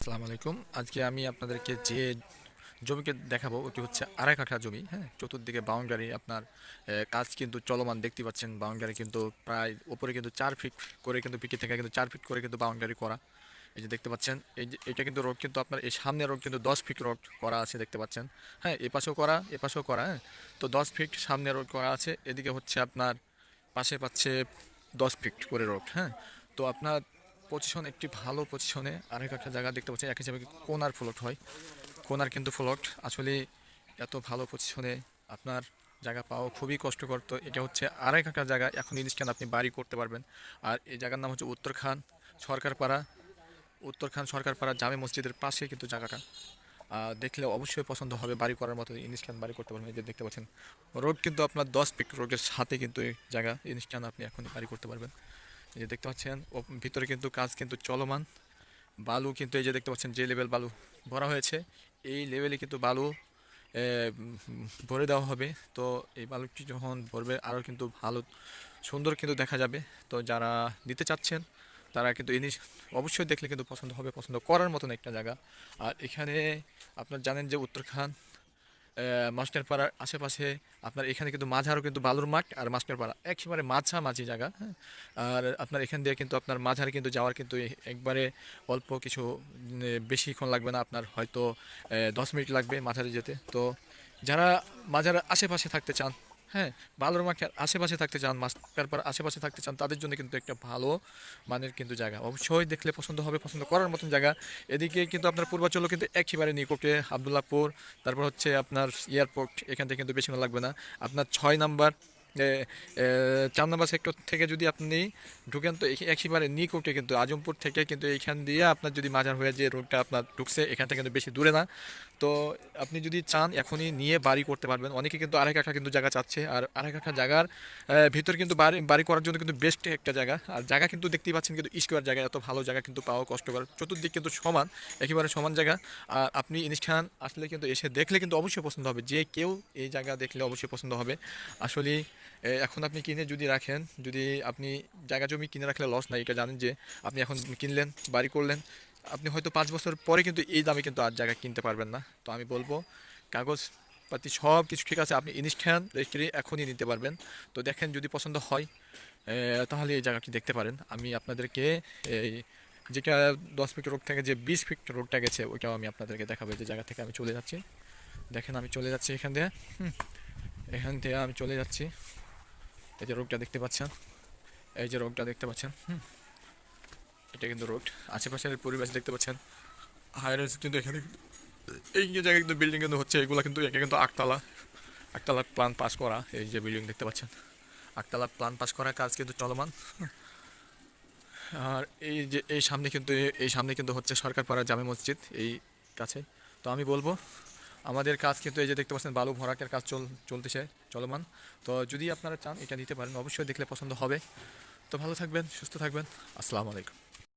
আসসালামু আলাইকুম। আজকে আমি আপনাদেরকে যে জমিকে দেখাবো ওটি হচ্ছে আড়াই কাঠা জমি। হ্যাঁ, চতুর্দিকে বাউন্ডারি আপনার কাজ কিন্তু চলমান দেখতে পাচ্ছেন। বাউন্ডারি কিন্তু প্রায় উপরে কিন্তু 4 ফিট করে কিন্তু পিকে থেকে কিন্তু 4 ফিট করে কিন্তু বাউন্ডারি করা। এই যে দেখতে পাচ্ছেন, এই যে এটা কিন্তু রোড কিন্তু আপনার এই সামনের রোড কিন্তু 10 ফিট রোড করা আছে দেখতে পাচ্ছেন। হ্যাঁ, এপাশেও করা এপাশেও করা। হ্যাঁ, তো 10 ফিট সামনে রোড করা আছে, এদিকে হচ্ছে আপনার পাশে পাচ্ছে 10 ফিট করে রোড। হ্যাঁ, তো আপনার পজিশন একটি ভালো পজিশনে আরেক একটা জায়গা দেখতে পাচ্ছি। এক হিসাবে কোনার ফ্লট হয়, কোনার কিন্তু ফ্লট আসলে এত ভালো পজিশনে আপনার জায়গা পাওয়া খুবই কষ্টকর। তো এটা হচ্ছে আরেক একটা জায়গা, এখন ইনস্ট্যান্ট আপনি বাড়ি করতে পারবেন। আর এই জায়গার নাম হচ্ছে উত্তরখান সরকারপাড়া। উত্তরখান সরকারপাড়া জামে মসজিদের পাশে কিন্তু জায়গাটা। দেখলে অবশ্যই পছন্দ হবে, বাড়ি করার মতো ইনস্ট্যান্ট বাড়ি করতে পারবেন। এই যে দেখতে পাচ্ছেন রোড কিন্তু আপনার 10 ফিট রোডের সাথে কিন্তু এই জায়গা ইনস্ট্যান্ট আপনি এখনই বাড়ি করতে পারবেন। এই যে দেখতে পাচ্ছেন ভিতরে কিন্তু কাজ কিন্তু চলমান। বালু কিন্তু এই যে দেখতে পাচ্ছেন যে লেভেল বালু ভরা হয়েছে, এই লেভেলে কিন্তু বালু ভরে দেওয়া হবে। তো এই বালুটি যখন ভরবে আরও কিন্তু ভালো সুন্দর কিন্তু দেখা যাবে। তো যারা নিতে চাচ্ছেন তারা কিন্তু অবশ্যই দেখলে কিন্তু পছন্দ হবে, পছন্দ করার মতন একটা জায়গা। আর এখানে আপনার জানেন যে উত্তরখান মাস্টারপাড়ার আশেপাশে আপনার এখানে কিন্তু মাঝারও কিন্তু বালুর মাঠ আর মাস্টারপাড়া একেবারে মাঝামাঝি জায়গা। হ্যাঁ, আর আপনার এখান দিয়ে কিন্তু আপনার মাঝারে কিন্তু যাওয়ার কিন্তু একবারে অল্প কিছু বেশিক্ষণ লাগবে না, আপনার হয়তো 10 মিনিট লাগবে মাঝারে যেতে। তো যারা মাঝার আশেপাশে থাকতে চান, হ্যাঁ, বালুর মাঠের আশেপাশে থাকতে চান, মাস্টারপাড়ার আশেপাশে থাকতে চান, তাদের জন্য কিন্তু একটা ভালো মানের কিন্তু জায়গা, অবশ্যই দেখলে পছন্দ হবে, পছন্দ করার মতন জায়গা। এদিকে কিন্তু আপনার পূর্বাঞ্চলও কিন্তু একেবারে নিকটে আবদুল্লাহপুর, তারপর হচ্ছে আপনার এয়ারপোর্ট, এখান থেকে কিন্তু বেশিক্ষণ লাগবে না। আপনার 6 নাম্বার 4 নাম্বার সেক্টর থেকে যদি আপনি ঢুকেন তো একেবারে নিকটে কিন্তু আজমপুর থেকে কিন্তু এইখান দিয়ে আপনার যদি মাজার হয়ে যে রোডটা আপনার ঢুকছে এখান থেকে কিন্তু বেশি দূরে না। তো আপনি যদি চান এখনই নিয়ে বাড়ি করতে পারবেন। অনেকে কিন্তু আড়াই কাঠা কিন্তু জায়গা চাচ্ছে, আর আড়াই কাঠা জায়গার ভিতর কিন্তু বাড়ি বাড়ি করার জন্য কিন্তু বেস্ট একটা জায়গা। আর জায়গা কিন্তু দেখতেই পাচ্ছেন কিন্তু স্কোয়ার জায়গা, এত ভালো জায়গা কিন্তু পাওয়া কষ্টকর। চতুর্দিক কিন্তু সমান, একেবারে সমান জায়গা। আর আপনি ইনস্ট্যান্ট আসলে কিন্তু এসে দেখলে কিন্তু অবশ্যই পছন্দ হবে, যে কেউ এই জায়গা দেখলে অবশ্যই পছন্দ হবে। আসলে এখন আপনি কিনে যদি রাখেন, যদি আপনি জায়গা জমি কিনে রাখলে লস নাই, এটা জানেন যে আপনি এখন কিনলেন বাড়ি করলেন, আপনি হয়তো 5 বছর পরে কিন্তু এই দামে কিন্তু আর জায়গা কিনতে পারবেন না। তো আমি বলবো কাগজপাতি সব কিছু ঠিক আছে, আপনি ইনস্ট্যান্ট রেজিস্ট্রি এখনই নিতে পারবেন। তো দেখেন যদি পছন্দ হয় তাহলে এই জায়গাটি দেখতে পারেন। আমি আপনাদেরকে এই যেটা 10 ফিট রোড থেকে যে 20 ফিট রোডটা গেছে ওইটাও আমি আপনাদেরকে দেখাবো। যে জায়গা থেকে আমি চলে যাচ্ছি, দেখেন আমি চলে যাচ্ছি এখান দিয়ে। এখান থেকে আমি চলে যাচ্ছি, এই যে রোডটা দেখতে পাচ্ছেন, এই যে রোডটা দেখতে পাচ্ছেন। এটা কিন্তু রোড, আশেপাশের পরিবেশ দেখতে পাচ্ছেন। হায়ার কিন্তু এখানে এই যে জায়গায় কিন্তু বিল্ডিং কিন্তু হচ্ছে, এগুলো কিন্তু একে কিন্তু আটতলা, আটতলার প্ল্যান পাস করা। এই যে বিল্ডিং দেখতে পাচ্ছেন, আটতলার প্ল্যান পাস করা কাজ কিন্তু চলমান। আর এই যে এই সামনে কিন্তু হচ্ছে সরকারপাড়া জামে মসজিদ এই কাছে। তো আমি বলবো আমাদের কাজ কিন্তু এই যে দেখতে পাচ্ছেন বালু ভরাটের কাজ চলতেছে চলমান। তো যদি আপনারা চান এটা নিতে পারেন, অবশ্যই দেখলে পছন্দ হবে। তো ভালো থাকবেন, সুস্থ থাকবেন। আসসালামু আলাইকুম।